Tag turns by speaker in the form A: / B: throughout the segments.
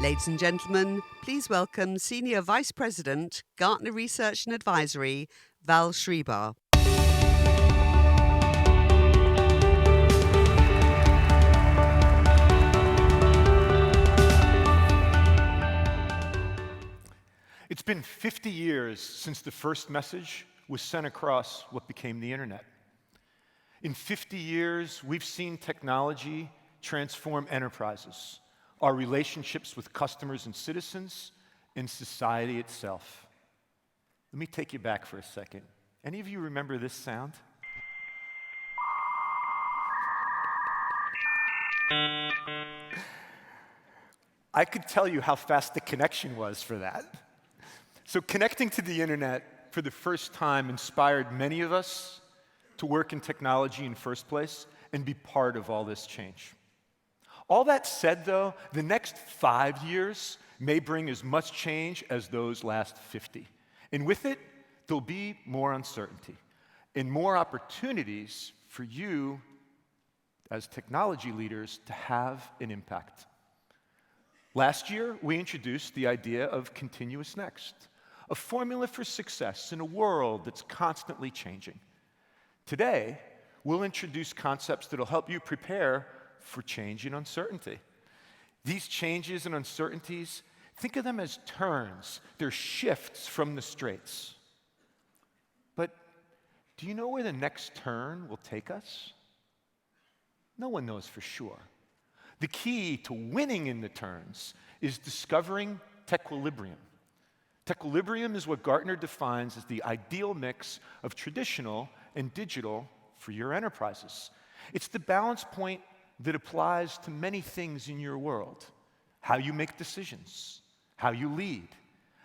A: Ladies and gentlemen, please welcome Senior Vice President, Gartner Research and Advisory, Val Schreiber.
B: It's been 50 years since the first message was sent across what became the internet. In 50 years, we've seen technology transform enterprises, our relationships with customers and citizens, and society itself. Let me take you back for a second. Any of you remember this sound? I could tell you how fast the connection was for that. So connecting to the internet for the first time inspired many of us to work in technology in the first place and be part of all this change. All that said, though, the next 5 years may bring as much change as those last 50. And with it, there'll be more uncertainty and more opportunities for you as technology leaders to have an impact. Last year, we introduced the idea of continuous next, a formula for success in a world that's constantly changing. Today, we'll introduce concepts that'll help you prepare for change and uncertainty. These changes and uncertainties, think of them as turns. They're shifts from the straights. But do you know where the next turn will take us? No one knows for sure. The key to winning in the turns is discovering techequilibrium. Techequilibrium is what Gartner defines as the ideal mix of traditional and digital for your enterprises. It's the balance point that applies to many things in your world. How you make decisions, how you lead,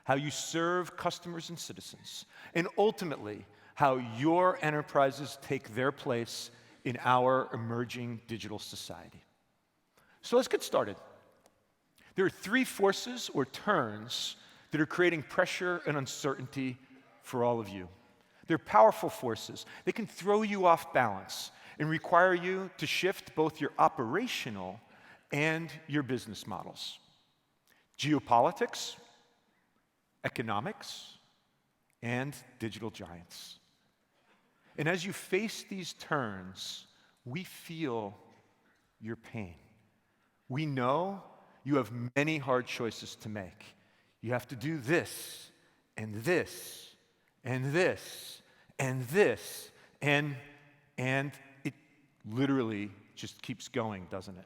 B: how you serve customers and citizens, and ultimately, how your enterprises take their place in our emerging digital society. So let's get started. There are three forces or turns that are creating pressure and uncertainty for all of you. They're powerful forces. They can throw you off balance and require you to shift both your operational and your business models. Geopolitics, economics, and digital giants. And as you face these turns, we feel your pain. We know you have many hard choices to make. You have to do this, and this, and this, and this, and it literally just keeps going, doesn't it?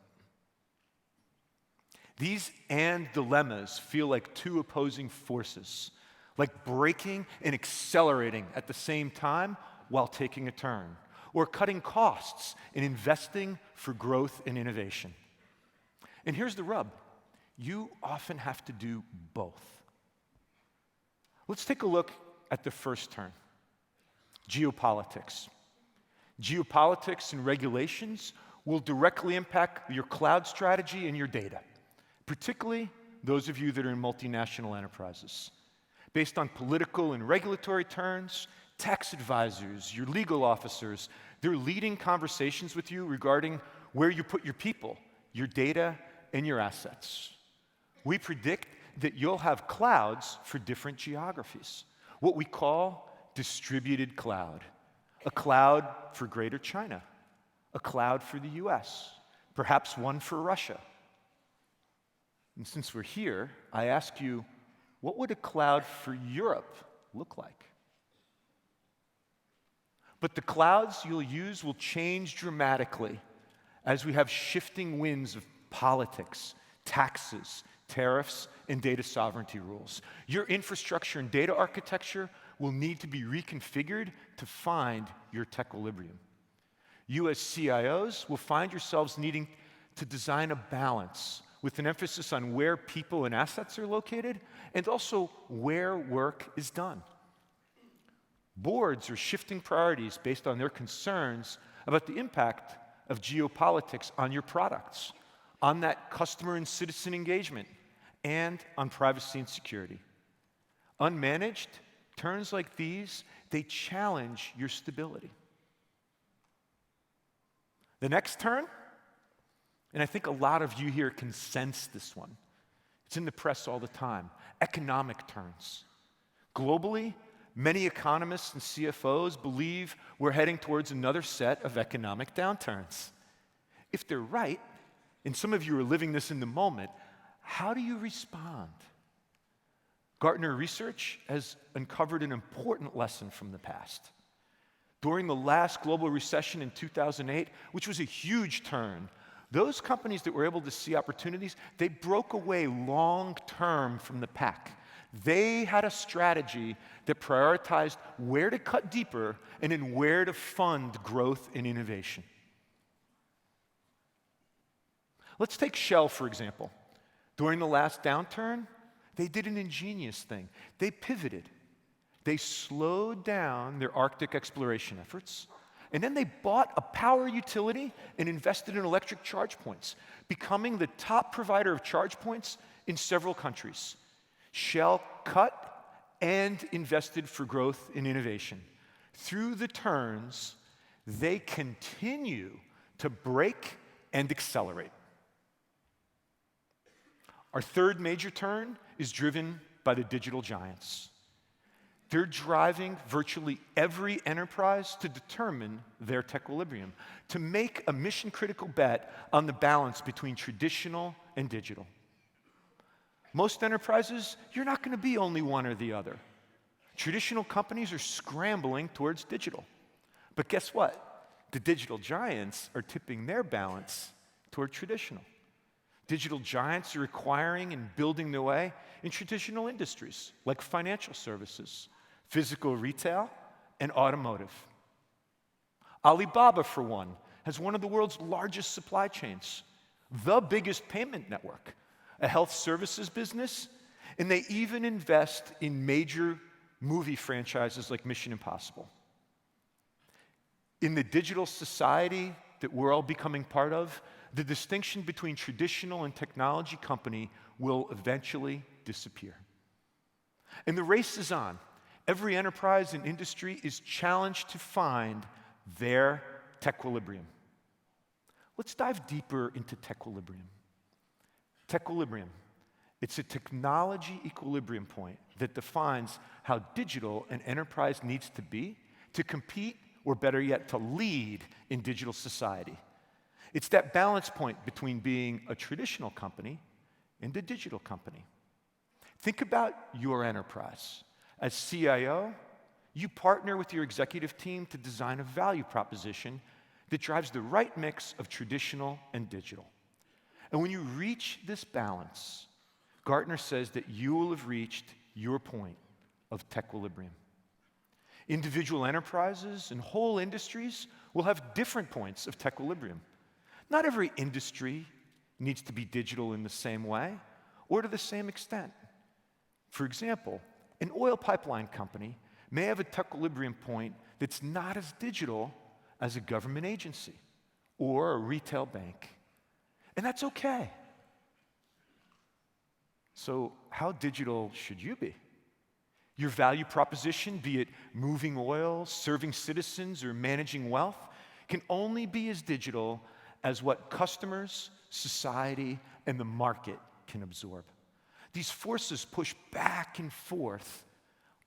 B: These and dilemmas feel like two opposing forces, like braking and accelerating at the same time while taking a turn, or cutting costs and investing for growth and innovation. And here's the rub. You often have to do both. Let's take a look at the first turn, geopolitics. Geopolitics and regulations will directly impact your cloud strategy and your data, particularly those of you that are in multinational enterprises. Based on political and regulatory turns, tax advisors, your legal officers, they're leading conversations with you regarding where you put your people, your data, and your assets. We predict that you'll have clouds for different geographies, what we call distributed cloud. A cloud for Greater China, a cloud for the US, perhaps one for Russia. And since we're here, I ask you, what would a cloud for Europe look like? But the clouds you'll use will change dramatically as we have shifting winds of politics, taxes, tariffs, and data sovereignty rules. Your infrastructure and data architecture will need to be reconfigured to find your techequilibrium. You as CIOs will find yourselves needing to design a balance with an emphasis on where people and assets are located and also where work is done. Boards are shifting priorities based on their concerns about the impact of geopolitics on your products, on that customer and citizen engagement, and on privacy and security. Unmanaged, turns like these, they challenge your stability. The next turn, and I think a lot of you here can sense this one, It's in the press all the time. Economic turns. Globally, many economists and CFOs believe we're heading towards another set of economic downturns. If they're right, and some of you are living this in the moment, how do you respond? Gartner research has uncovered an important lesson from the past. During the last global recession in 2008, which was a huge turn, those companies that were able to see opportunities, they broke away long-term from the pack. They had a strategy that prioritized where to cut deeper and in where to fund growth and innovation. Let's take Shell, for example. During the last downturn, they did an ingenious thing. They pivoted. They slowed down their Arctic exploration efforts, and then they bought a power utility and invested in electric charge points, becoming the top provider of charge points in several countries. Shell cut and invested for growth and innovation. Through the turns, they continue to break and accelerate. Our third major turn is driven by the digital giants. They're driving virtually every enterprise to determine their tech equilibrium, to make a mission-critical bet on the balance between traditional and digital. Most enterprises, you're not going to be only one or the other. Traditional companies are scrambling towards digital. But guess what? The digital giants are tipping their balance toward traditional. Digital giants are acquiring and building their way in traditional industries like financial services, physical retail, and automotive. Alibaba, for one, has one of the world's largest supply chains, the biggest payment network, a health services business, and they even invest in major movie franchises like Mission Impossible. In the digital society that we're all becoming part of, the distinction between traditional and technology company will eventually disappear. And the race is on. Every enterprise and industry is challenged to find their tech equilibrium. Let's dive deeper into tech equilibrium. Tech equilibrium, it's a technology equilibrium point that defines how digital an enterprise needs to be to compete, or better yet, to lead in digital society. It's that balance point between being a traditional company and a digital company. Think about your enterprise. As CIO, you partner with your executive team to design a value proposition that drives the right mix of traditional and digital. And when you reach this balance, Gartner says that you will have reached your point of tech equilibrium. Individual enterprises and whole industries will have different points of tech equilibrium. Not every industry needs to be digital in the same way or to the same extent. For example, an oil pipeline company may have a tech equilibrium point that's not as digital as a government agency or a retail bank. And that's okay. So how digital should you be? Your value proposition, be it moving oil, serving citizens, or managing wealth, can only be as digital as what customers, society, and the market can absorb. These forces push back and forth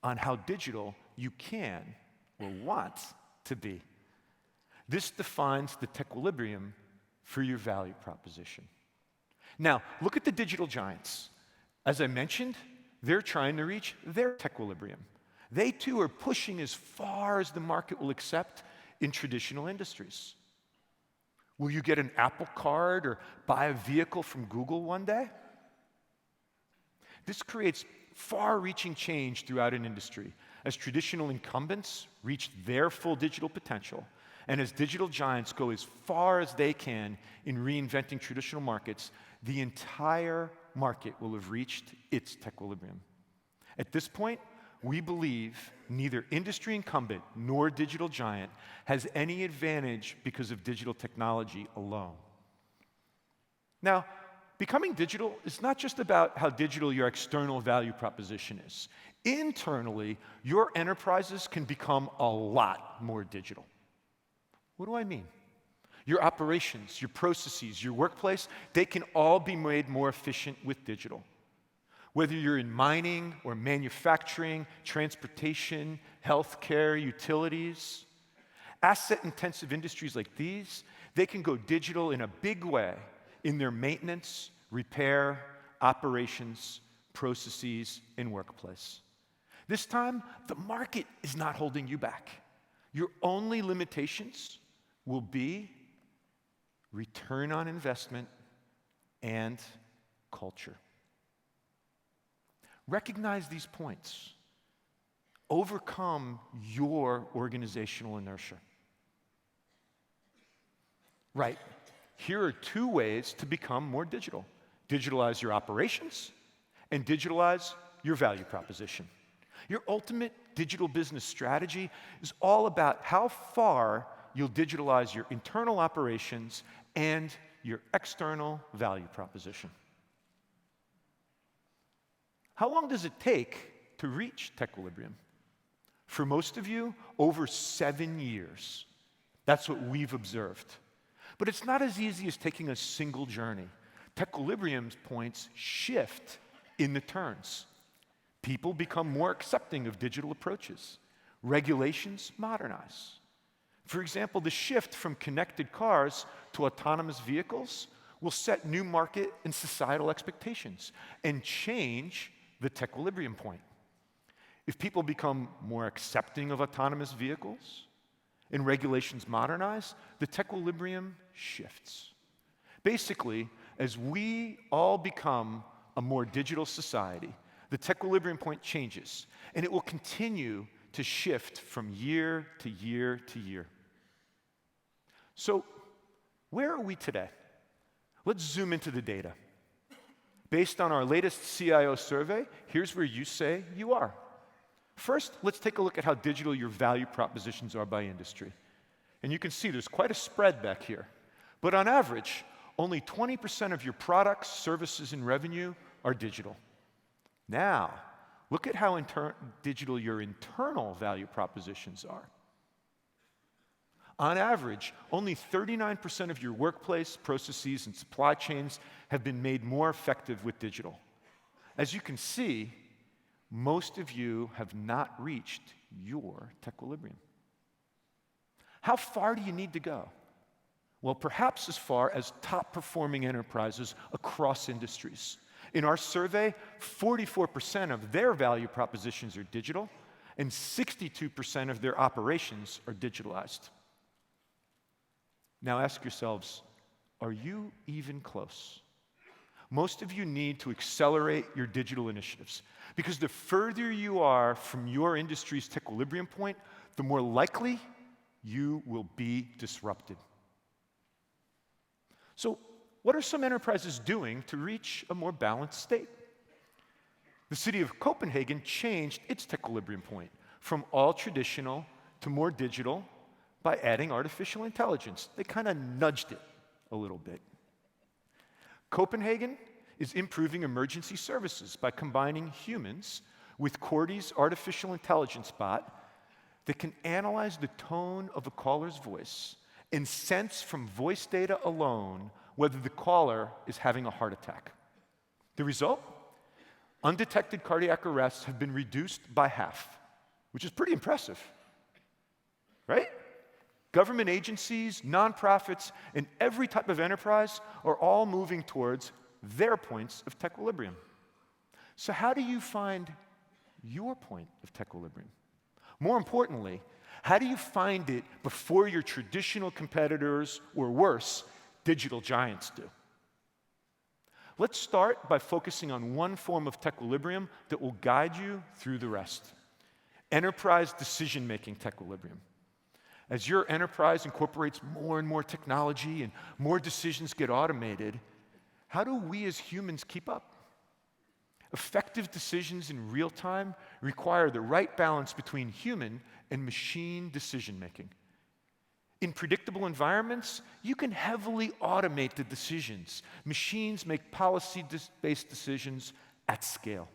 B: on how digital you can or want to be. This defines the tech equilibrium for your value proposition. Now, look at the digital giants. As I mentioned, they're trying to reach their tech equilibrium. They too are pushing as far as the market will accept in traditional industries. Will you get an Apple Card or buy a vehicle from Google one day? This creates far-reaching change throughout an industry as traditional incumbents reach their full digital potential and as digital giants go as far as they can in reinventing traditional markets. The entire market will have reached its tech equilibrium. At this point, we believe neither industry incumbent nor digital giant has any advantage because of digital technology alone. Now, becoming digital is not just about how digital your external value proposition is. Internally, your enterprises can become a lot more digital. What do I mean? Your operations, your processes, your workplace, they can all be made more efficient with digital. Whether you're in mining or manufacturing, transportation, healthcare, utilities, asset-intensive industries like these, they can go digital in a big way in their maintenance, repair, operations, processes, and workplace. This time, the market is not holding you back. Your only limitations will be return on investment and culture. Recognize these points. Overcome your organizational inertia. Right, here are two ways to become more digital. Digitalize your operations and digitalize your value proposition. Your ultimate digital business strategy is all about how far you'll digitalize your internal operations and your external value proposition. How long does it take to reach tequilibrium? For most of you, over 7 years. That's what we've observed. But it's not as easy as taking a single journey. Tequilibrium's points shift in the turns. People become more accepting of digital approaches. Regulations modernize. For example, the shift from connected cars to autonomous vehicles will set new market and societal expectations and change the tequilibrium point. If people become more accepting of autonomous vehicles and regulations modernize, the tequilibrium shifts. Basically, as we all become a more digital society, the tequilibrium point changes, and it will continue to shift from year to year to year. So, where are we today? Let's zoom into the data. Based on our latest CIO survey, here's where you say you are. First, let's take a look at how digital your value propositions are by industry. And you can see there's quite a spread back here. But on average, only 20% of your products, services, and revenue are digital. Now, look at how digital your internal value propositions are. On average, only 39% of your workplace, processes, and supply chains have been made more effective with digital. As you can see, most of you have not reached your tequilibrium. How far do you need to go? Well, perhaps as far as top-performing enterprises across industries. In our survey, 44% of their value propositions are digital, and 62% of their operations are digitalized. Now ask yourselves, are you even close? Most of you need to accelerate your digital initiatives, because the further you are from your industry's tequilibrium point, the more likely you will be disrupted. So, what are some enterprises doing to reach a more balanced state? The city of Copenhagen changed its tequilibrium point from all traditional to more digital by adding artificial intelligence. They kind of nudged it a little bit. Copenhagen is improving emergency services by combining humans with Cordy's artificial intelligence bot that can analyze the tone of a caller's voice and sense from voice data alone whether the caller is having a heart attack. The result? Undetected cardiac arrests have been reduced by half, which is pretty impressive, right? Government agencies, nonprofits, and every type of enterprise are all moving towards their points of tequilibrium. So how do you find your point of tequilibrium? More importantly, how do you find it before your traditional competitors, or worse, digital giants do? Let's start by focusing on one form of tequilibrium that will guide you through the rest. Enterprise decision-making tequilibrium. As your enterprise incorporates more and more technology and more decisions get automated, how do we as humans keep up? Effective decisions in real time require the right balance between human and machine decision-making. In predictable environments, you can heavily automate the decisions. Machines make policy-based decisions at scale.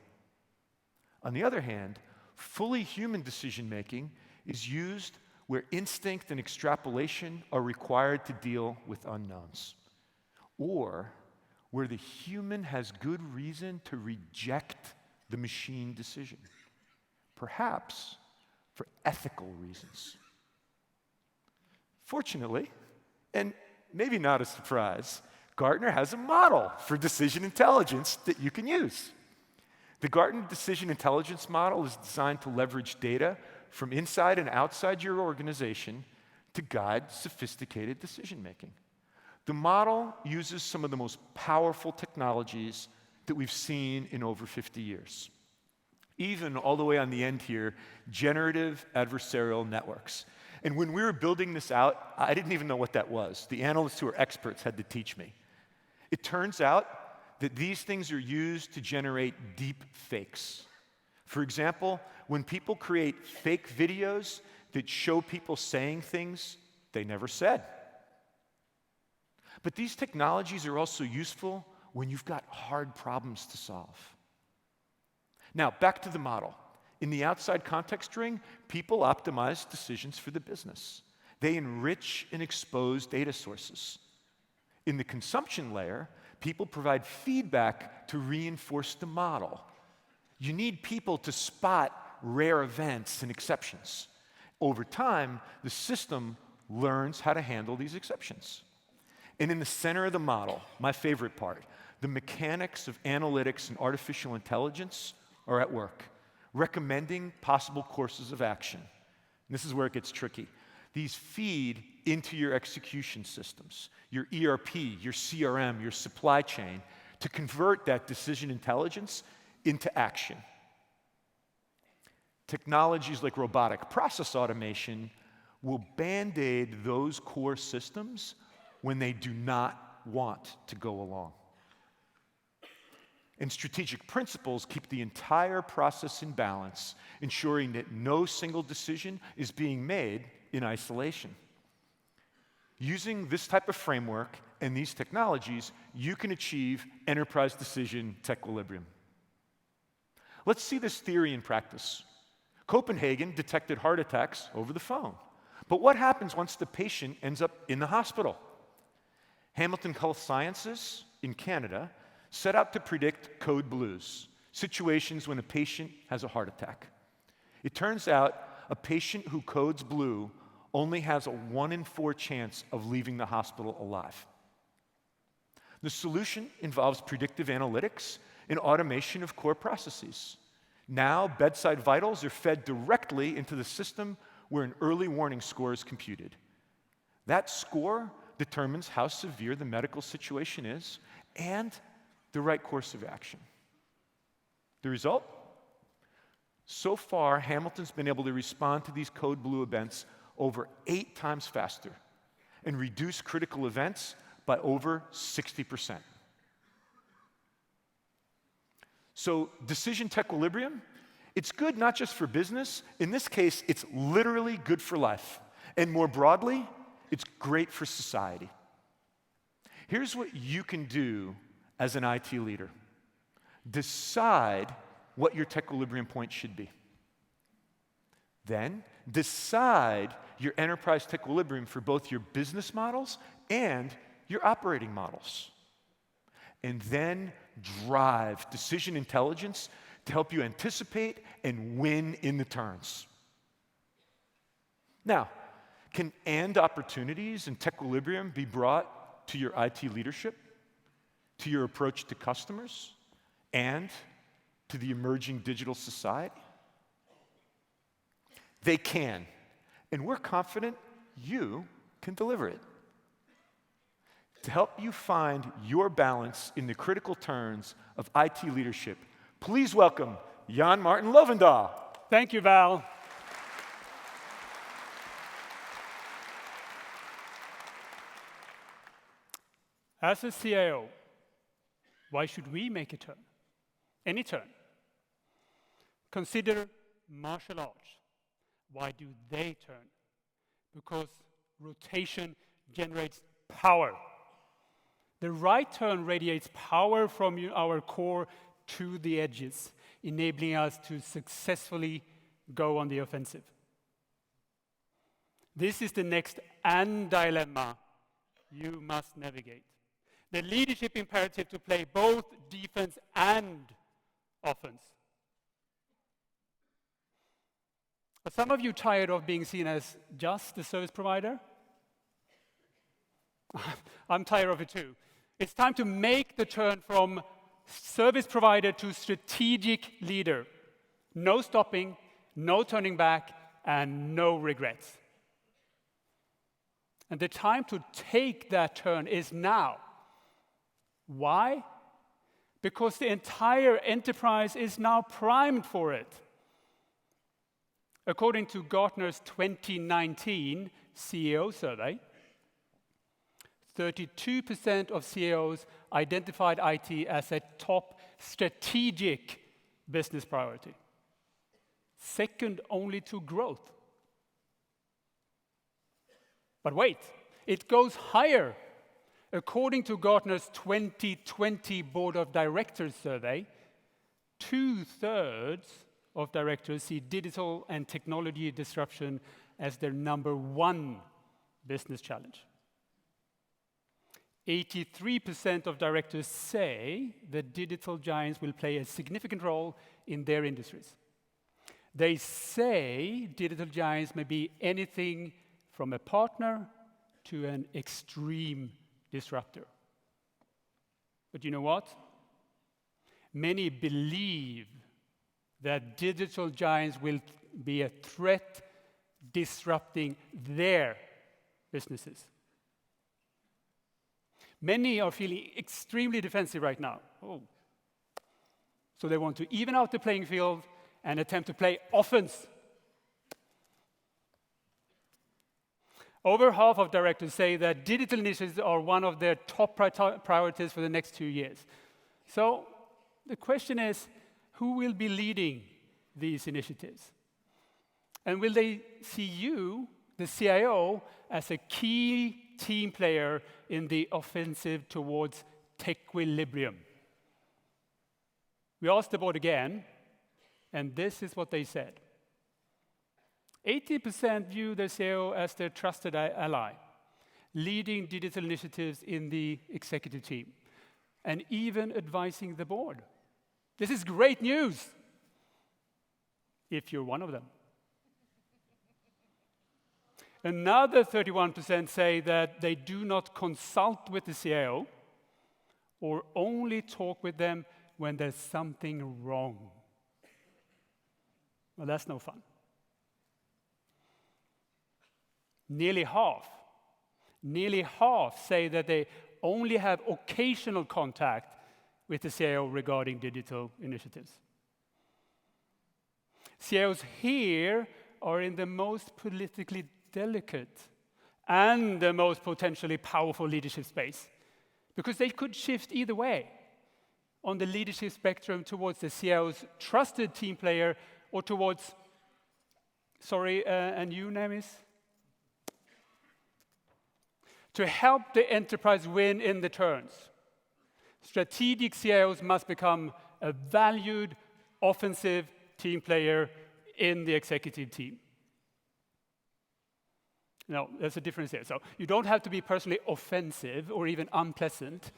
B: On the other hand, fully human decision-making is used where instinct and extrapolation are required to deal with unknowns, or where the human has good reason to reject the machine decision, perhaps for ethical reasons. Fortunately, and maybe not a surprise, Gartner has a model for decision intelligence that you can use. The Gartner Decision Intelligence Model is designed to leverage data from inside and outside your organization to guide sophisticated decision-making. The model uses some of the most powerful technologies that we've seen in over 50 years. Even all the way on the end here, generative adversarial networks. And when we were building this out, I didn't even know what that was. The analysts who are experts had to teach me. It turns out that these things are used to generate deep fakes. For example, when people create fake videos that show people saying things they never said. But these technologies are also useful when you've got hard problems to solve. Now, back to the model. In the outside context ring, people optimize decisions for the business. They enrich and expose data sources. In the consumption layer, people provide feedback to reinforce the model. You need people to spot rare events and exceptions. Over time, the system learns how to handle these exceptions. And in the center of the model, my favorite part, the mechanics of analytics and artificial intelligence are at work, recommending possible courses of action. And this is where it gets tricky. These feed into your execution systems, your ERP, your CRM, your supply chain, to convert that decision intelligence into action. Technologies like robotic process automation will band-aid those core systems when they do not want to go along. And strategic principles keep the entire process in balance, ensuring that no single decision is being made in isolation. Using this type of framework and these technologies, you can achieve enterprise decision equilibrium. Let's see this theory in practice. Copenhagen detected heart attacks over the phone. But what happens once the patient ends up in the hospital? Hamilton Health Sciences in Canada set out to predict code blues, situations when a patient has a heart attack. It turns out a patient who codes blue only has a 1 in 4 chance of leaving the hospital alive. The solution involves predictive analytics and automation of core processes. Now, bedside vitals are fed directly into the system where an early warning score is computed. That score determines how severe the medical situation is and the right course of action. The result? So far, Hamilton's been able to respond to these code blue events over 8 times faster and reduce critical events by over 60%. So decision equilibrium, it's good not just for business. In this case, it's literally good for life. And more broadly, it's great for society. Here's what you can do as an IT leader. Decide what your equilibrium point should be. Then decide your enterprise equilibrium for both your business models and your operating models. And then drive decision intelligence to help you anticipate and win in the turns. Now, can and opportunities and equilibrium be brought to your IT leadership, to your approach to customers, and to the emerging digital society? They can, and we're confident you can deliver it. To help you find your balance in the critical turns of IT leadership, please welcome Jan Martin Lovendahl.
C: Thank you, Val. As a CIO, why should we make a turn? Any turn. Consider martial arts. Why do they turn? Because rotation generates power. The right turn radiates power from our core to the edges, enabling us to successfully go on the offensive. This is the next dilemma you must navigate. The leadership imperative to play both defense and offense. Are some of you tired of being seen as just a service provider? I'm tired of it too. It's time to make the turn from service provider to strategic leader. No stopping, no turning back, and no regrets. And the time to take that turn is now. Why? Because the entire enterprise is now primed for it. According to Gartner's 2019 CEO survey, 32% of CIOs identified IT as a top strategic business priority, second only to growth. But wait, it goes higher. According to Gartner's 2020 Board of Directors survey, 2/3 of directors see digital and technology disruption as their number one business challenge. 83% of directors say that digital giants will play a significant role in their industries. They say digital giants may be anything from a partner to an extreme disruptor. But you know what? Many believe that digital giants will be a threat disrupting their businesses. Many are feeling extremely defensive right now. So they want to even out the playing field and attempt to play offense. Over half of directors say that digital initiatives are one of their top priorities for the next 2 years. So the question is, who will be leading these initiatives? And will they see you, the CIO, as a key team player in the offensive towards tequilibrium? We asked the board again, and this is what they said. 80% view their CIO as their trusted ally, leading digital initiatives in the executive team, and even advising the board. This is great news, if you're one of them. Another 31% say that they do not consult with the CIO or only talk with them when there's something wrong. Well, that's no fun. Nearly half say that they only have occasional contact with the CIO regarding digital initiatives. CIOs here are in the most politically delicate and the most potentially powerful leadership space, because they could shift either way on the leadership spectrum towards the CIO's trusted team player or towards, and your name is? To help the enterprise win in the turns, strategic CIOs must become a valued, offensive team player in the executive team. No, there's a difference here. So you don't have to be personally offensive or even unpleasant,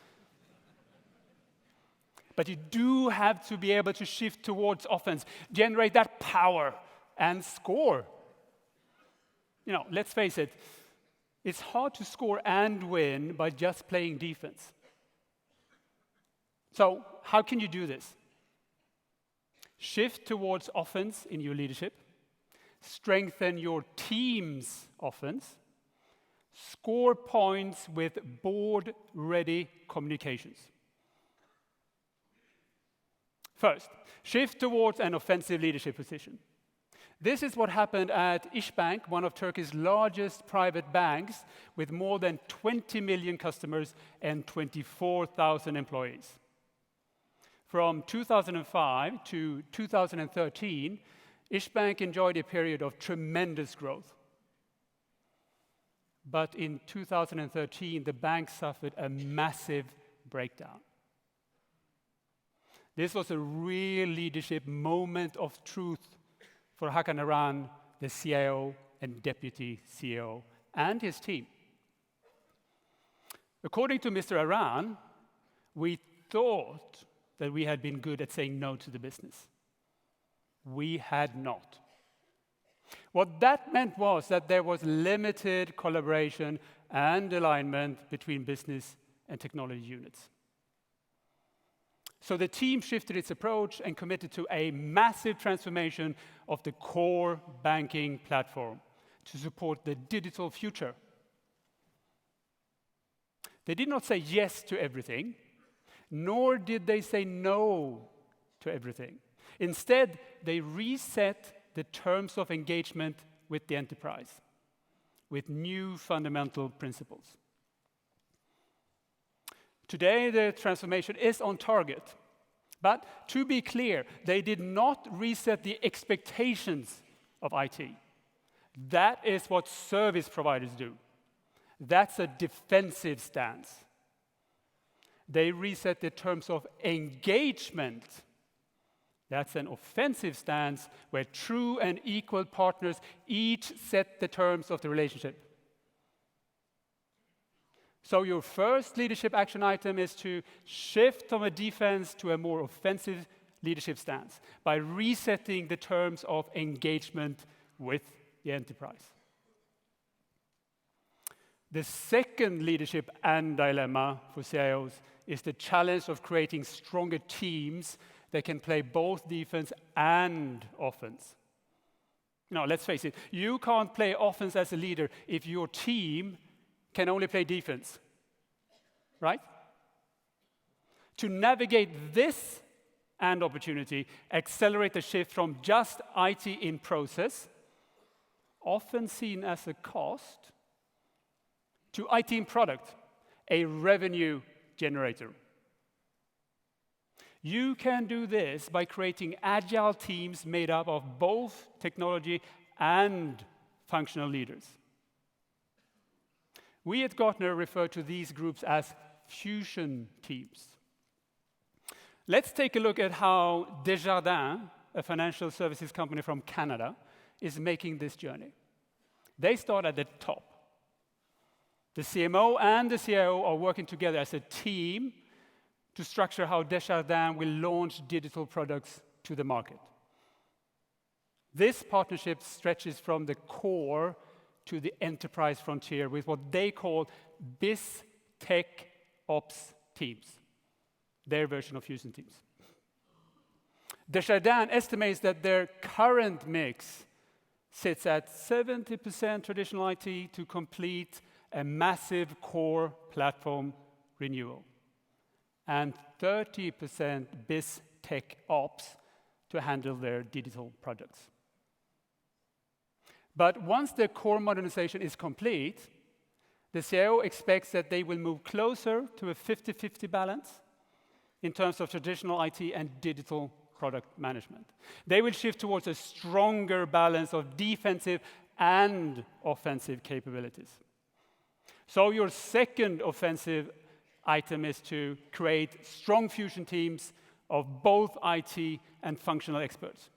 C: but you do have to be able to shift towards offense, generate that power, and score. Let's face it, it's hard to score and win by just playing defense. So how can you do this? Shift towards offense in your leadership. Strengthen your team's offense. Score points with board-ready communications. First, shift towards an offensive leadership position. This is what happened at İşbank, one of Turkey's largest private banks, with more than 20 million customers and 24,000 employees. From 2005 to 2013, İşbank enjoyed a period of tremendous growth. But in 2013, the bank suffered a massive breakdown. This was a real leadership moment of truth for Hakan Aran, the CIO and deputy CEO, and his team. According to Mr. Aran, We thought that we had been good at saying no to the business. We had not. What that meant was that there was limited collaboration and alignment between business and technology units. So the team shifted its approach and committed to a massive transformation of the core banking platform to support the digital future. They did not say yes to everything, nor did they say no to everything. Instead, they reset the terms of engagement with the enterprise with new fundamental principles. Today, the transformation is on target. But to be clear, they did not reset the expectations of IT. That is what service providers do. That's a defensive stance. They reset the terms of engagement. That's an offensive stance where true and equal partners each set the terms of the relationship. So your first leadership action item is to shift from a defense to a more offensive leadership stance by resetting the terms of engagement with the enterprise. The second leadership and dilemma for CIOs is the challenge of creating stronger teams that can play both defense and offense. Now, let's face it, you can't play offense as a leader if your team can only play defense, right? To navigate this and opportunity, accelerate the shift from just IT in process, often seen as a cost, to IT in product, a revenue generator. You can do this by creating agile teams made up of both technology and functional leaders. We at Gartner refer to these groups as fusion teams. Let's take a look at how Desjardins, a financial services company from Canada, is making this journey. They start at the top. The CMO and the CIO are working together as a team to structure how Desjardins will launch digital products to the market. This partnership stretches from the core to the enterprise frontier with what they call Biz Tech Ops teams, their version of fusion teams. Desjardins estimates that their current mix sits at 70% traditional IT to complete a massive core platform renewal, and 30% Biz Tech Ops to handle their digital projects. But once the core modernization is complete, the CIO expects that they will move closer to a 50-50 balance in terms of traditional IT and digital product management. They will shift towards a stronger balance of defensive and offensive capabilities. So your second offensive item is to create strong fusion teams of both IT and functional experts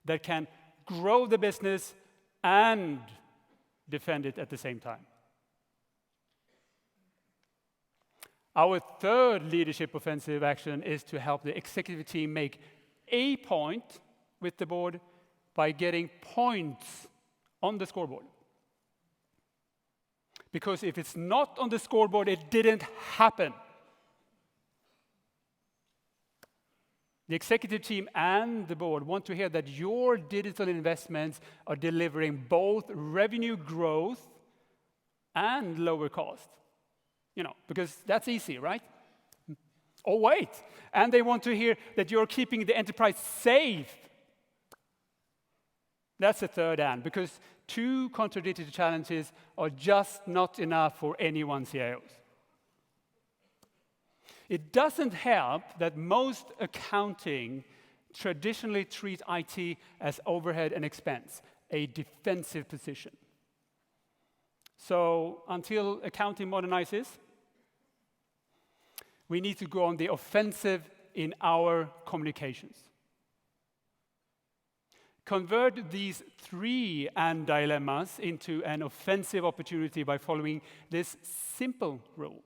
C: that can grow the business and defend it at the same time. Our third leadership offensive action is to help the executive team make a point with the board by getting points on the scoreboard. Because if it's not on the scoreboard, it didn't happen. The executive team and the board want to hear that your digital investments are delivering both revenue growth and lower cost. Because that's easy, right? Oh, wait. And they want to hear that you're keeping the enterprise safe. That's the third and, because two contradictory challenges are just not enough for any one CIO. It doesn't help that most accounting traditionally treat IT as overhead and expense, a defensive position. So until accounting modernizes, we need to go on the offensive in our communications. Convert these three and dilemmas into an offensive opportunity by following this simple rule.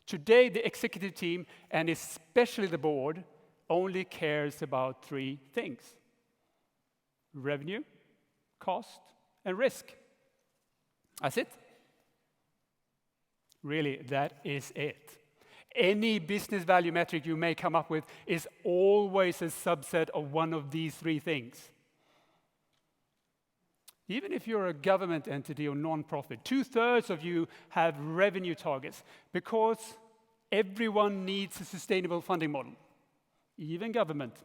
C: Today, the executive team, and especially the board, only cares about three things: revenue, cost, and risk. That's it. Really, that is it. Any business value metric you may come up with is always a subset of one of these three things. Even if you're a government entity or non-profit, 2/3 of you have revenue targets because everyone needs a sustainable funding model, even government.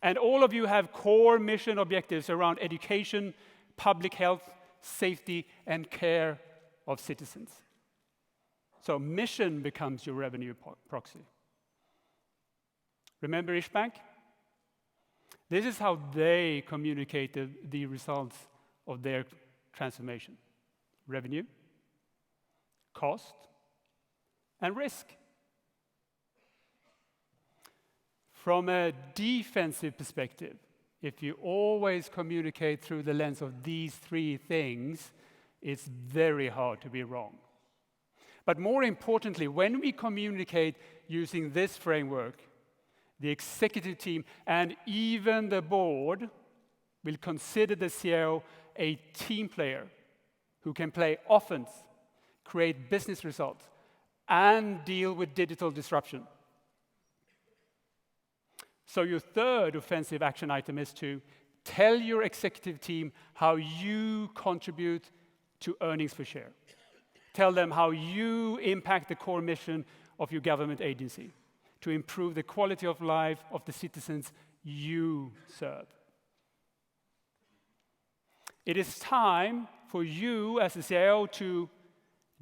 C: And all of you have core mission objectives around education, public health, safety, and care of citizens. So mission becomes your revenue proxy. Remember Ishbank? This is how they communicated the results of their transformation: revenue, cost, and risk. From a defensive perspective, if you always communicate through the lens of these three things, it's very hard to be wrong. But more importantly, when we communicate using this framework, the executive team and even the board will consider the CIO a team player who can play offense, create business results, and deal with digital disruption. So your third offensive action item is to tell your executive team how you contribute to earnings per share. Tell them how you impact the core mission of your government agency to improve the quality of life of the citizens you serve. It is time for you as a CIO to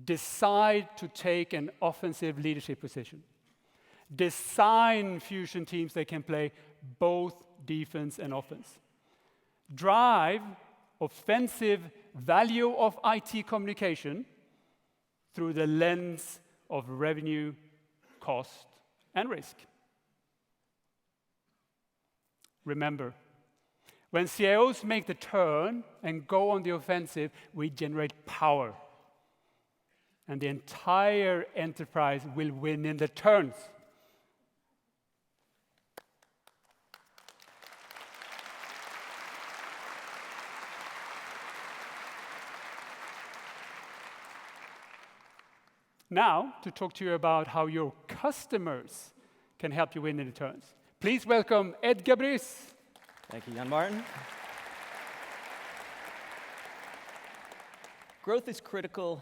C: decide to take an offensive leadership position. Design fusion teams that can play both defense and offense. Drive offensive value of IT communication through the lens of revenue, cost, and risk. Remember, when CIOs make the turn and go on the offensive, we generate power. And the entire enterprise will win in the turns. Now, to talk to you about how your customers can help you win in the turns. Please welcome Ed Gabrius.
D: Thank you, Jan Martin. Growth is critical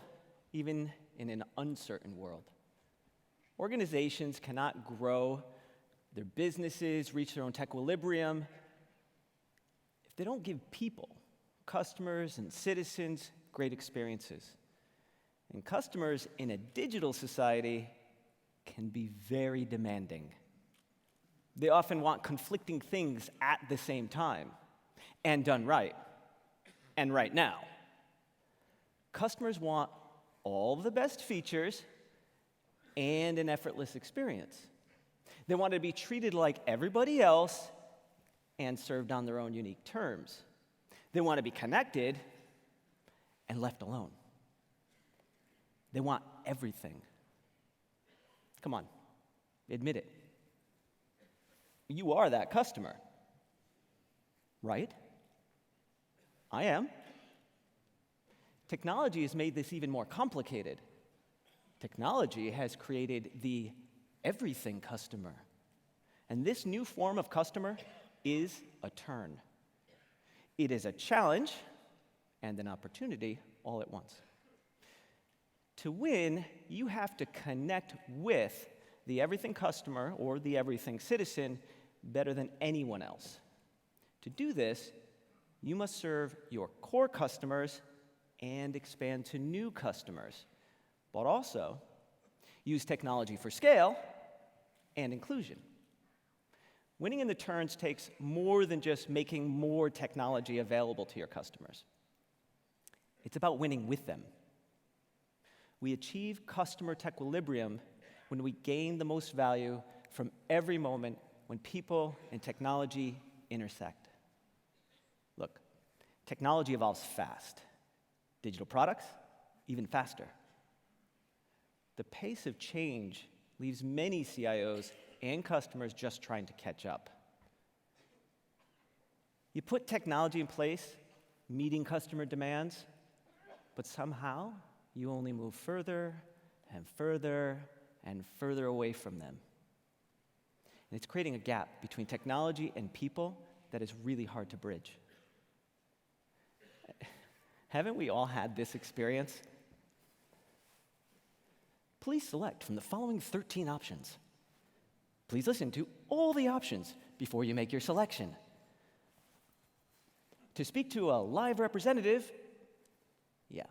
D: even in an uncertain world. Organizations cannot grow their businesses, reach their own equilibrium, if they don't give people, customers and citizens, great experiences. And customers in a digital society can be very demanding. They often want conflicting things at the same time, and done right, and right now. Customers want all the best features and an effortless experience. They want to be treated like everybody else and served on their own unique terms. They want to be connected and left alone. They want everything. Come on, admit it. You are that customer, right? I am. Technology has made this even more complicated. Technology has created the everything customer. And this new form of customer is a turn. It is a challenge and an opportunity all at once. To win, you have to connect with the everything customer or the everything citizen better than anyone else. To do this, you must serve your core customers and expand to new customers, but also use technology for scale and inclusion. Winning in the turns takes more than just making more technology available to your customers. It's about winning with them. We achieve customer equilibrium when we gain the most value from every moment when people and technology intersect. Look, technology evolves fast. Digital products, even faster. the pace of change leaves many CIOs and customers just trying to catch up. You put technology in place, meeting customer demands, but somehow you only move further and further and further away from them. And it's creating a gap between technology and people that is really hard to bridge. Haven't we all had this experience? Please select from the following 13 options. Please listen to all the options before you make your selection. To speak to a live representative, yeah,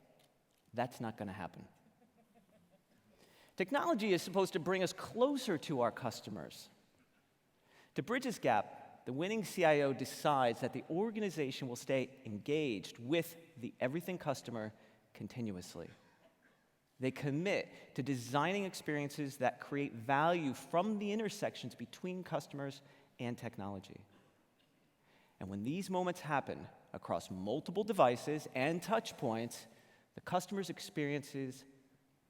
D: that's not going to happen. Technology is supposed to bring us closer to our customers. To bridge this gap, the winning CIO decides that the organization will stay engaged with the everything customer continuously. They commit to designing experiences that create value from the intersections between customers and technology. And when these moments happen across multiple devices and touch points, the customer's experiences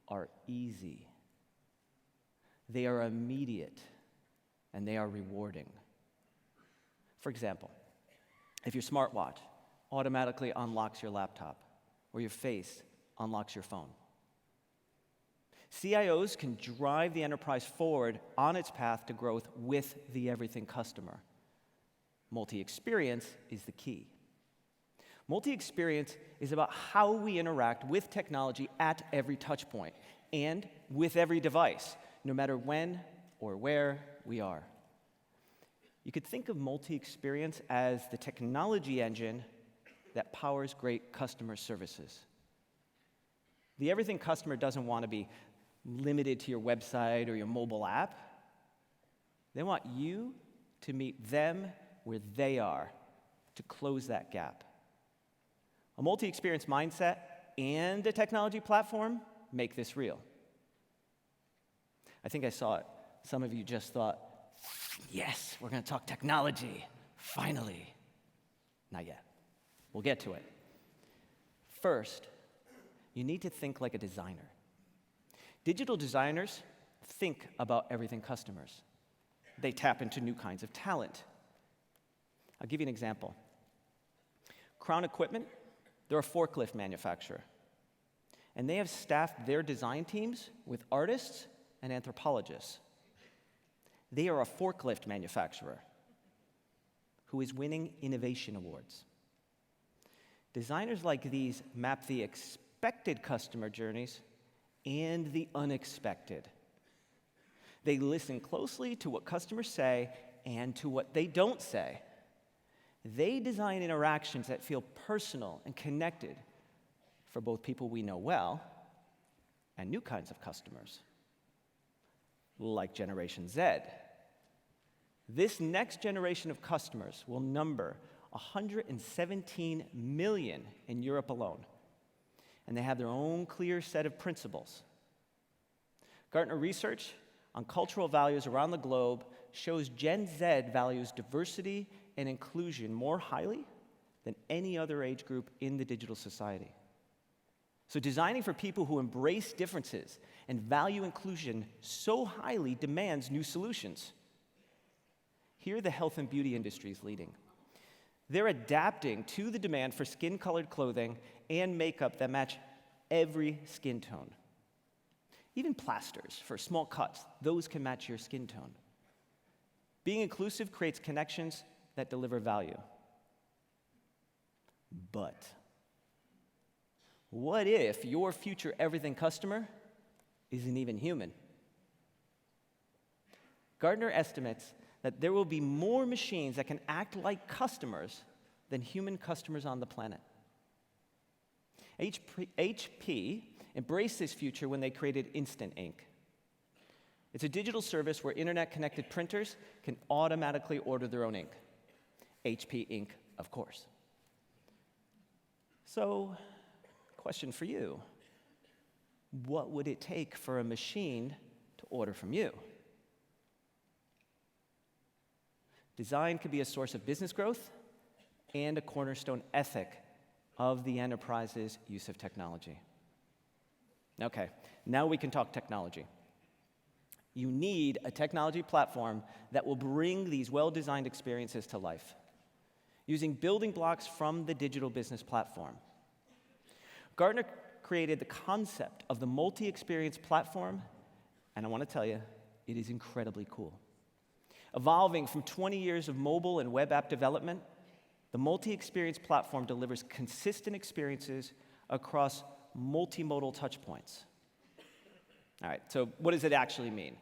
D: are easy. They are immediate, and they are rewarding. For example, if your smartwatch automatically unlocks your laptop, or your face unlocks your phone, CIOs can drive the enterprise forward on its path to growth with the everything customer. Multi-experience is the key. Multi-experience is about how we interact with technology at every touch point and with every device, no matter when or where we are. You could think of multi-experience as the technology engine that powers great customer services. The everything customer doesn't want to be limited to your website or your mobile app. They want you to meet them where they are to close that gap. A multi-experience mindset and a technology platform make this real. I think I saw it. Some of you just thought, yes, we're going to talk technology, finally. Not yet. We'll get to it. First, you need to think like a designer. Digital designers think about everything customers. They tap into new kinds of talent. I'll give you an example. Crown Equipment, they're a forklift manufacturer. And they have staffed their design teams with artists and anthropologists. They are a forklift manufacturer who is winning innovation awards. Designers like these map the expected customer journeys and the unexpected. They listen closely to what customers say and to what they don't say. They design interactions that feel personal and connected for both people we know well and new kinds of customers, like Generation Z. This next generation of customers will number 117 million in Europe alone, and they have their own clear set of principles. Gartner research on cultural values around the globe shows Gen Z values diversity and inclusion more highly than any other age group in the digital society. So designing for people who embrace differences and value inclusion so highly demands new solutions. Here, the health and beauty industry is leading. They're adapting to the demand for skin-colored clothing and makeup that match every skin tone. Even plasters for small cuts, those can match your skin tone. Being inclusive creates connections that deliver value. But what if your future everything customer isn't even human? Gartner estimates that there will be more machines that can act like customers than human customers on the planet. HP embraced this future when they created Instant Ink. It's a digital service where internet-connected printers can automatically order their own ink. HP Ink, of course. So, question for you. What would it take for a machine to order from you? Design could be a source of business growth and a cornerstone ethic of the enterprise's use of technology. Okay, now we can talk technology. You need a technology platform that will bring these well-designed experiences to life, using building blocks from the digital business platform. Gartner created the concept of the Multi-Experience Platform, and I want to tell you, it is incredibly cool. Evolving from 20 years of mobile and web app development, the Multi-Experience Platform delivers consistent experiences across multimodal touchpoints. All right, so what does it actually mean?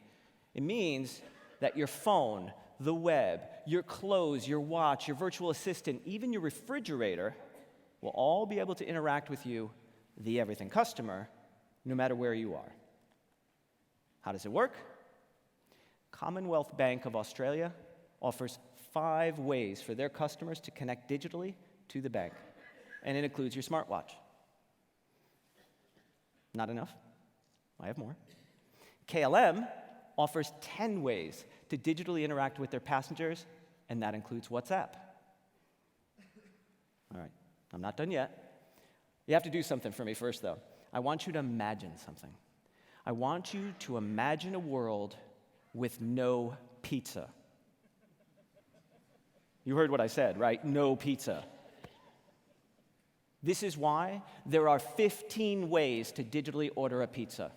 D: It means that your phone, the web, your clothes, your watch, your virtual assistant, even your refrigerator will all be able to interact with you, the everything customer, no matter where you are. How does it work? Commonwealth Bank of Australia offers 5 ways for their customers to connect digitally to the bank, and it includes your smartwatch. Not enough? I have more. KLM offers 10 ways to digitally interact with their passengers, and that includes WhatsApp. All right, I'm not done yet. You have to do something for me first, though. I want you to imagine something. I want you to imagine a world with no pizza. You heard what I said, right? No pizza. This is why there are 15 ways to digitally order a pizza,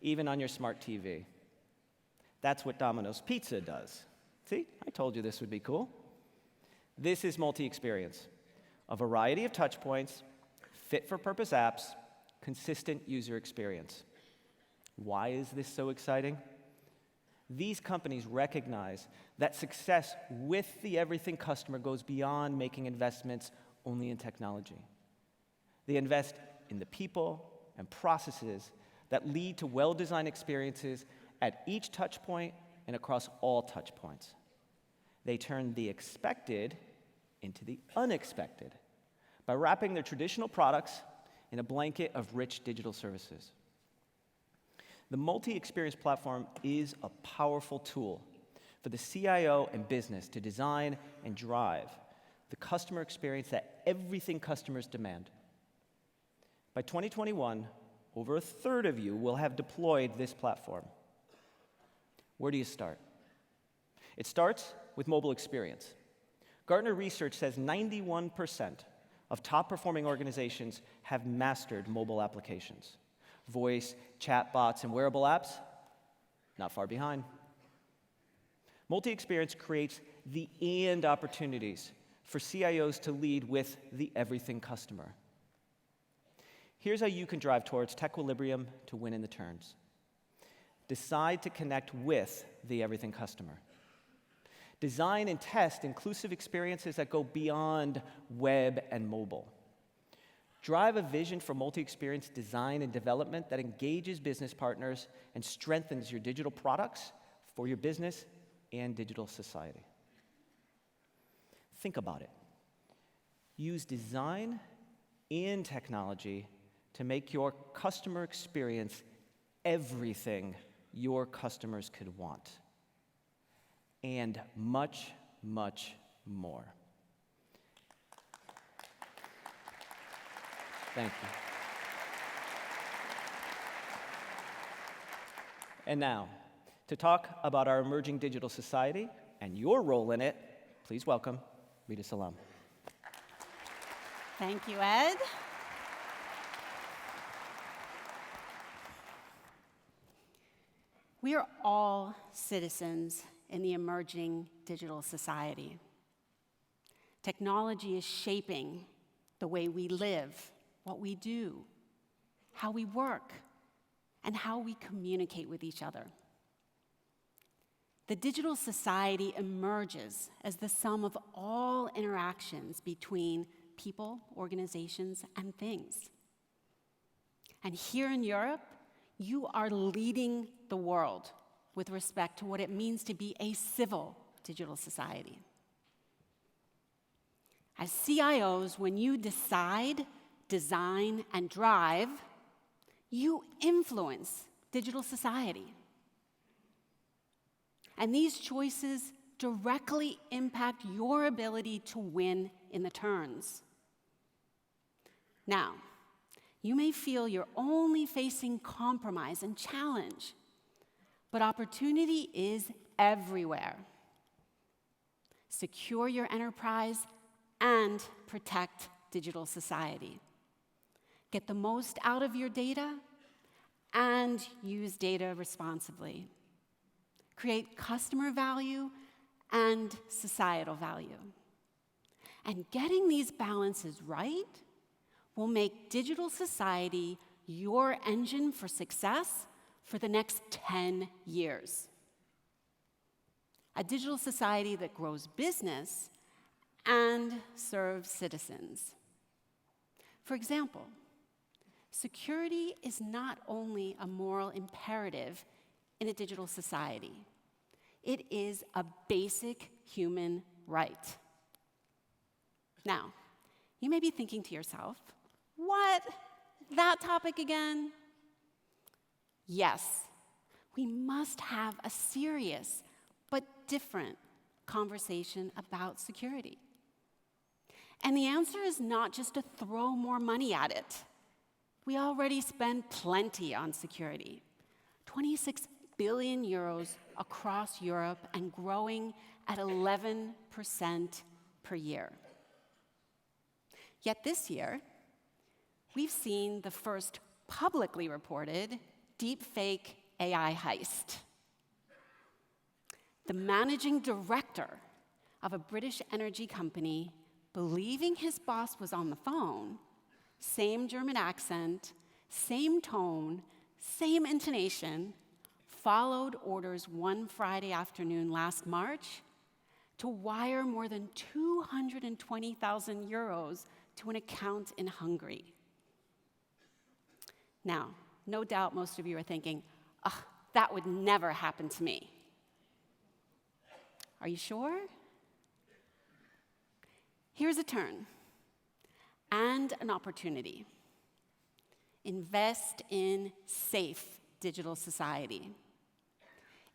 D: even on your smart TV. That's what Domino's Pizza does. See, I told you this would be cool. This is multi-experience, a variety of touch points, fit-for-purpose apps, consistent user experience. Why is this so exciting? These companies recognize that success with the everything customer goes beyond making investments only in technology. They invest in the people and processes that lead to well-designed experiences at each touch point and across all touch points. They turn the expected into the unexpected by wrapping their traditional products in a blanket of rich digital services. The Multi-Experience Platform is a powerful tool for the CIO and business to design and drive the customer experience that everything customers demand. By 2021, over a third of you will have deployed this platform. Where do you start? It starts with mobile experience. Gartner research says 91% of top-performing organizations have mastered mobile applications. Voice, chatbots, and wearable apps, not far behind. Multi-experience creates the and opportunities for CIOs to lead with the everything customer. Here's how you can drive towards techequilibrium to win in the turns. Decide to connect with the everything customer. Design and test inclusive experiences that go beyond web and mobile. Drive a vision for multi-experience design and development that engages business partners and strengthens your digital products for your business and digital society. Think about it. Use design and technology to make your customer experience everything your customers could want, and much, much more. Thank you. And now, to talk about our emerging digital society and your role in it, please welcome Rita Salam.
E: Thank you, Ed. We are all citizens in the emerging digital society. Technology is shaping the way we live, what we do, how we work, and how we communicate with each other. The digital society emerges as the sum of all interactions between people, organizations, and things. And here in Europe, you are leading the world with respect to what it means to be a civil digital society. As CIOs, when you decide, design, and drive, you influence digital society. And these choices directly impact your ability to win in the turns. Now, you may feel you're only facing compromise and challenge, but opportunity is everywhere. Secure your enterprise and protect digital society. Get the most out of your data and use data responsibly. Create customer value and societal value. And getting these balances right will make digital society your engine for success for the next 10 years. A digital society that grows business and serves citizens. For example, security is not only a moral imperative in a digital society, it is a basic human right. Now, you may be thinking to yourself, what? That topic again? Yes, we must have a serious but different conversation about security. And the answer is not just to throw more money at it. We already spend plenty on security. 26 billion euros across Europe and growing at 11% per year. Yet this year, we've seen the first publicly reported deepfake AI heist. The managing director of a British energy company, believing his boss was on the phone, same German accent, same tone, same intonation, followed orders one Friday afternoon last March to wire more than 220,000 euros to an account in Hungary. Now, no doubt most of you are thinking, that would never happen to me. Are you sure? Here's a turn and an opportunity. Invest in safe digital society.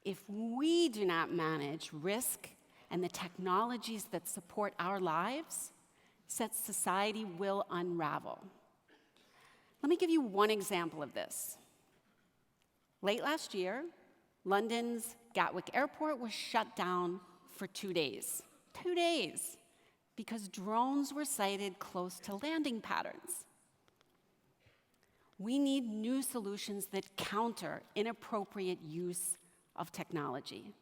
E: If we do not manage risk and the technologies that support our lives, society will unravel. Let me give you one example of this. Late last year, London's Gatwick Airport was shut down for 2 days. 2 days, because drones were sighted close to landing patterns. We need new solutions that counter inappropriate use of technology.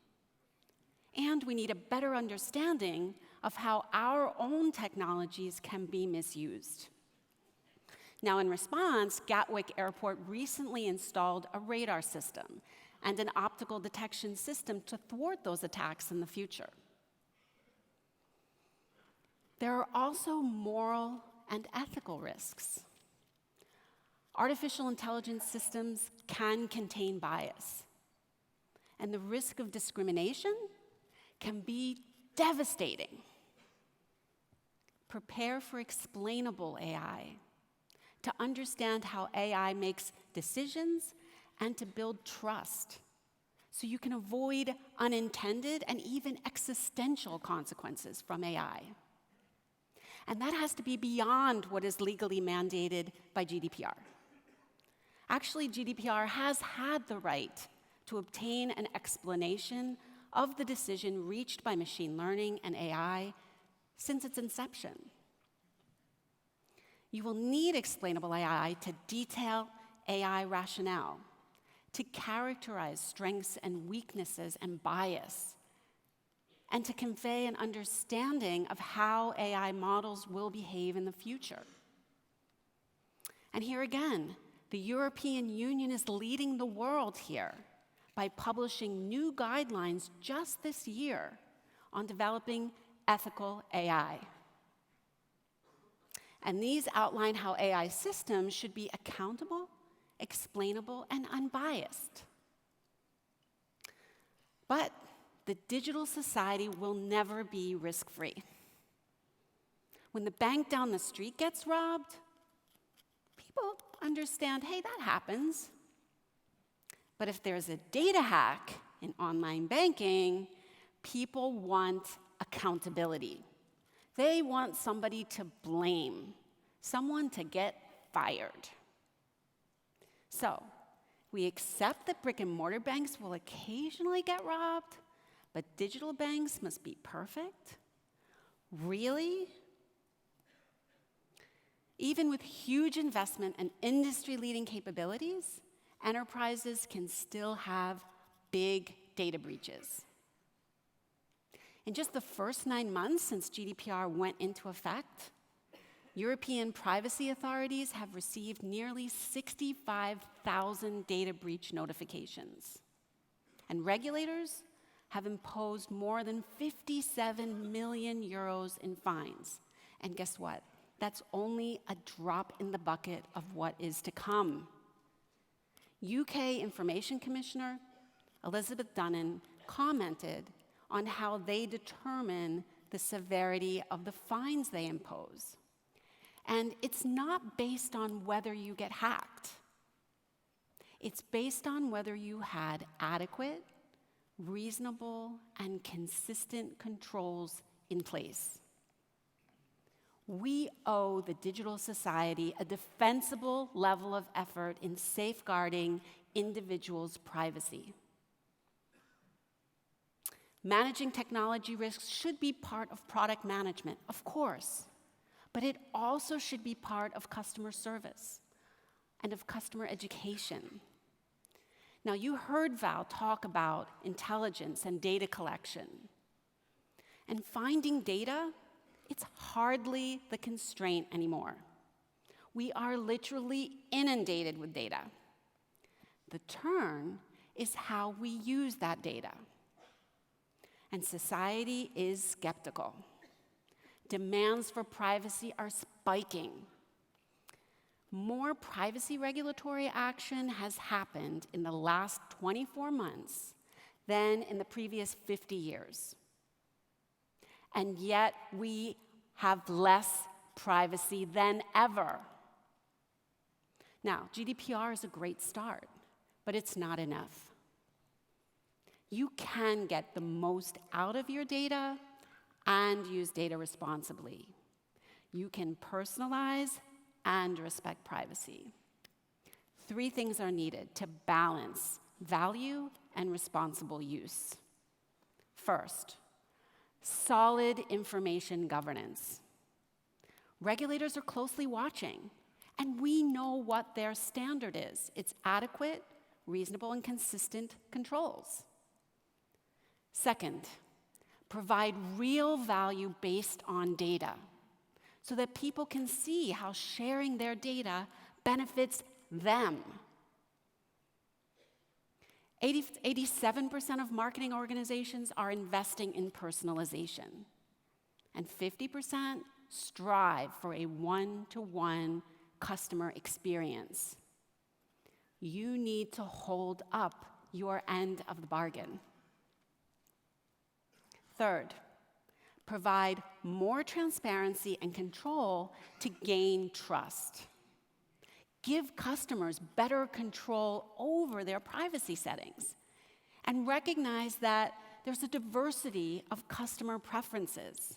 E: And we need a better understanding of how our own technologies can be misused. Now, in response, Gatwick Airport recently installed a radar system and an optical detection system to thwart those attacks in the future. There are also moral and ethical risks. Artificial intelligence systems can contain bias, and the risk of discrimination can be devastating. Prepare for explainable AI, to understand how AI makes decisions and to build trust, so you can avoid unintended and even existential consequences from AI. And that has to be beyond what is legally mandated by GDPR. Actually, GDPR has had the right to obtain an explanation of the decision reached by machine learning and AI since its inception. You will need explainable AI to detail AI rationale, to characterize strengths and weaknesses and bias, and to convey an understanding of how AI models will behave in the future. And here again, the European Union is leading the world here by publishing new guidelines just this year on developing ethical AI. And these outline how AI systems should be accountable, explainable, and unbiased. But the digital society will never be risk-free. When the bank down the street gets robbed, people understand, hey, that happens. But if there's a data hack in online banking, people want accountability. They want somebody to blame, someone to get fired. So, we accept that brick and mortar banks will occasionally get robbed, but digital banks must be perfect? Really? Even with huge investment and industry-leading capabilities, enterprises can still have big data breaches. In just the first 9 months since GDPR went into effect, European privacy authorities have received nearly 65,000 data breach notifications. And regulators have imposed more than 57 million euros in fines. And guess what? That's only a drop in the bucket of what is to come. UK Information Commissioner Elizabeth Dunham commented on how they determine the severity of the fines they impose. And it's not based on whether you get hacked. It's based on whether you had adequate, reasonable, and consistent controls in place. We owe the digital society a defensible level of effort in safeguarding individuals' privacy. Managing technology risks should be part of product management, of course, but it also should be part of customer service and of customer education. Now, you heard Val talk about intelligence and data collection. And finding data, it's hardly the constraint anymore. We are literally inundated with data. The turn is how we use that data. And society is skeptical. Demands for privacy are spiking. More privacy regulatory action has happened in the last 24 months than in the previous 50 years. And yet we have less privacy than ever. Now, GDPR is a great start, but it's not enough. You can get the most out of your data and use data responsibly. You can personalize and respect privacy. 3 things are needed to balance value and responsible use. First, solid information governance. Regulators are closely watching, and we know what their standard is. It's adequate, reasonable, and consistent controls. Second, provide real value based on data so that people can see how sharing their data benefits them. 87% of marketing organizations are investing in personalization, and 50% strive for a one-to-one customer experience. You need to hold up your end of the bargain. Third, provide more transparency and control to gain trust. Give customers better control over their privacy settings, and recognize that there's a diversity of customer preferences.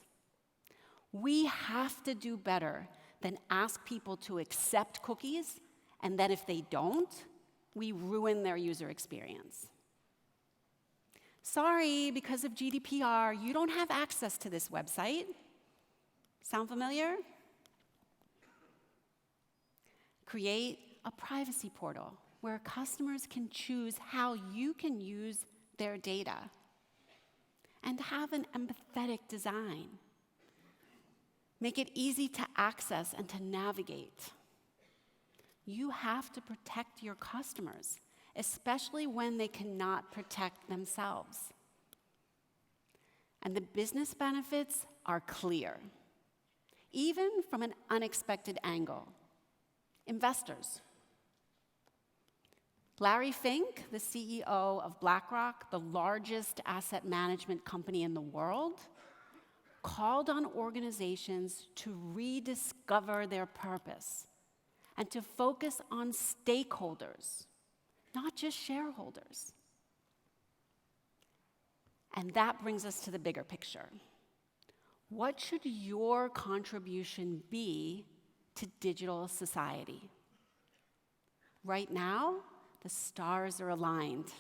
E: We have to do better than ask people to accept cookies, and then if they don't, we ruin their user experience. Sorry, because of GDPR, you don't have access to this website. Sound familiar? Create a privacy portal where customers can choose how you can use their data, and have an empathetic design. Make it easy to access and to navigate. You have to protect your customers, especially when they cannot protect themselves. And the business benefits are clear, even from an unexpected angle. Investors. Larry Fink, the CEO of BlackRock, the largest asset management company in the world, called on organizations to rediscover their purpose and to focus on stakeholders, not just shareholders. And that brings us to the bigger picture. What should your contribution be to digital society? Right now, the stars are aligned.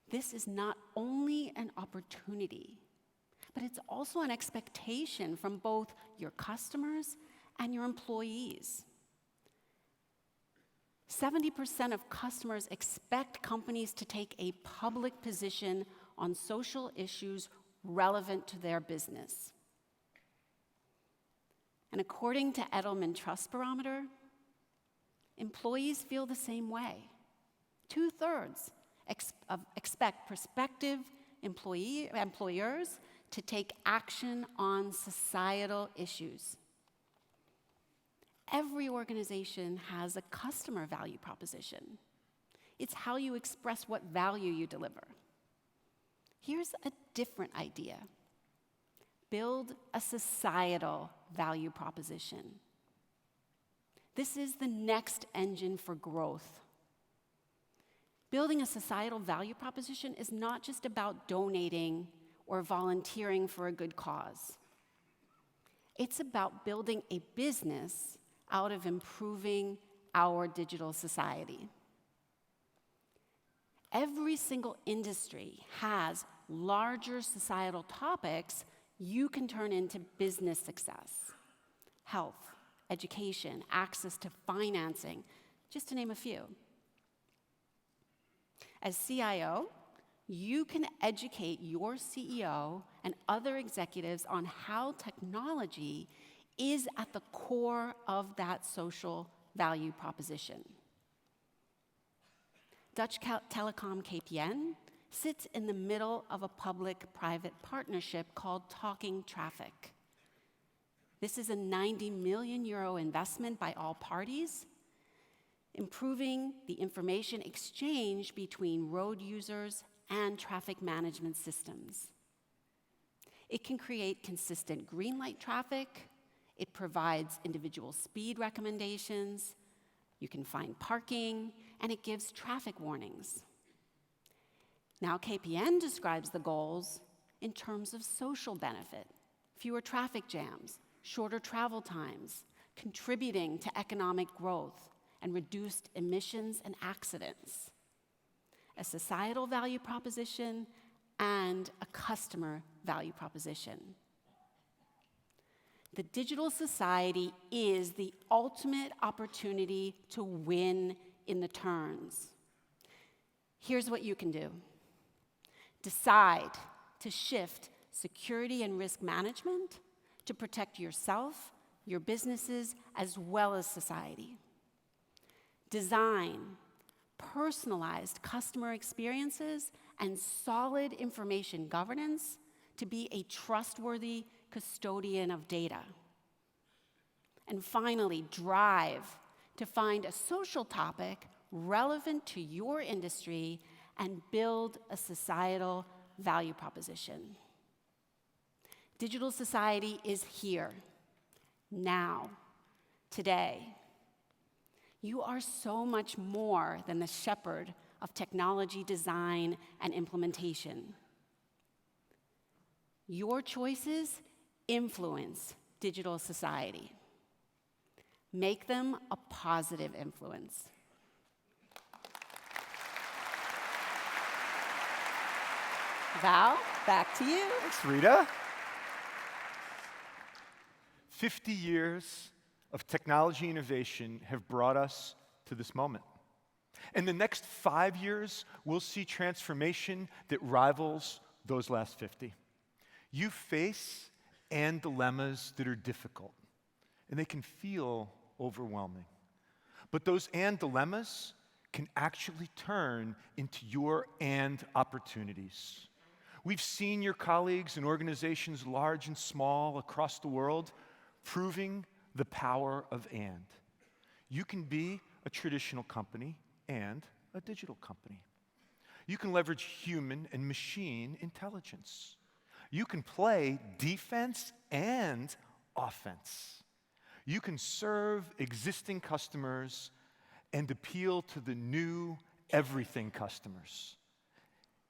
E: This is not only an opportunity, but it's also an expectation from both your customers and your employees. 70% of customers expect companies to take a public position on social issues relevant to their business. And according to Edelman Trust Barometer, employees feel the same way. 2/3 expect prospective employers to take action on societal issues. Every organization has a customer value proposition. It's how you express what value you deliver. Here's a different idea. Build a societal value proposition. This is the next engine for growth. Building a societal value proposition is not just about donating or volunteering for a good cause. It's about building a business out of improving our digital society. Every single industry has larger societal topics you can turn into business success. Health, education, access to financing, just to name a few. As CIO, you can educate your CEO and other executives on how technology is at the core of that social value proposition. Dutch telecom KPN sits in the middle of a public-private partnership called Talking Traffic. This is a 90 million euro investment by all parties, improving the information exchange between road users and traffic management systems. It can create consistent green light traffic. It provides individual speed recommendations. You can find parking, and it gives traffic warnings. Now, KPN describes the goals in terms of social benefit: fewer traffic jams, shorter travel times, contributing to economic growth, and reduced emissions and accidents. A societal value proposition and a customer value proposition. The digital society is the ultimate opportunity to win in the turns. Here's what you can do. Decide to shift security and risk management to protect yourself, your businesses, as well as society. Design personalized customer experiences and solid information governance to be a trustworthy custodian of data. And finally, drive to find a social topic relevant to your industry and build a societal value proposition. Digital society is here, now, today. You are so much more than the shepherd of technology design and implementation. Your choices influence digital society. Make them a positive influence. Val, back to you.
B: Thanks, Rita. 50 years of technology innovation have brought us to this moment. In the next 5 years, we'll see transformation that rivals those last 50. You face dilemmas that are difficult, and they can feel overwhelming. But those dilemmas can actually turn into your opportunities. We've seen your colleagues in organizations large and small across the world proving the power of and. You can be a traditional company and a digital company. You can leverage human and machine intelligence. You can play defense and offense. You can serve existing customers and appeal to the new everything customers.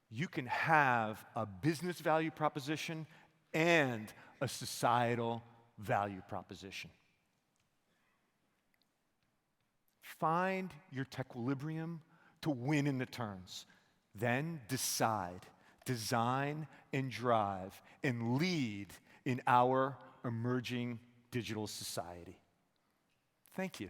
B: You can have a business value proposition and a societal value proposition. Find your tequilibrium to win in the turns. Then decide, design, and drive, and lead in our emerging digital society. Thank you.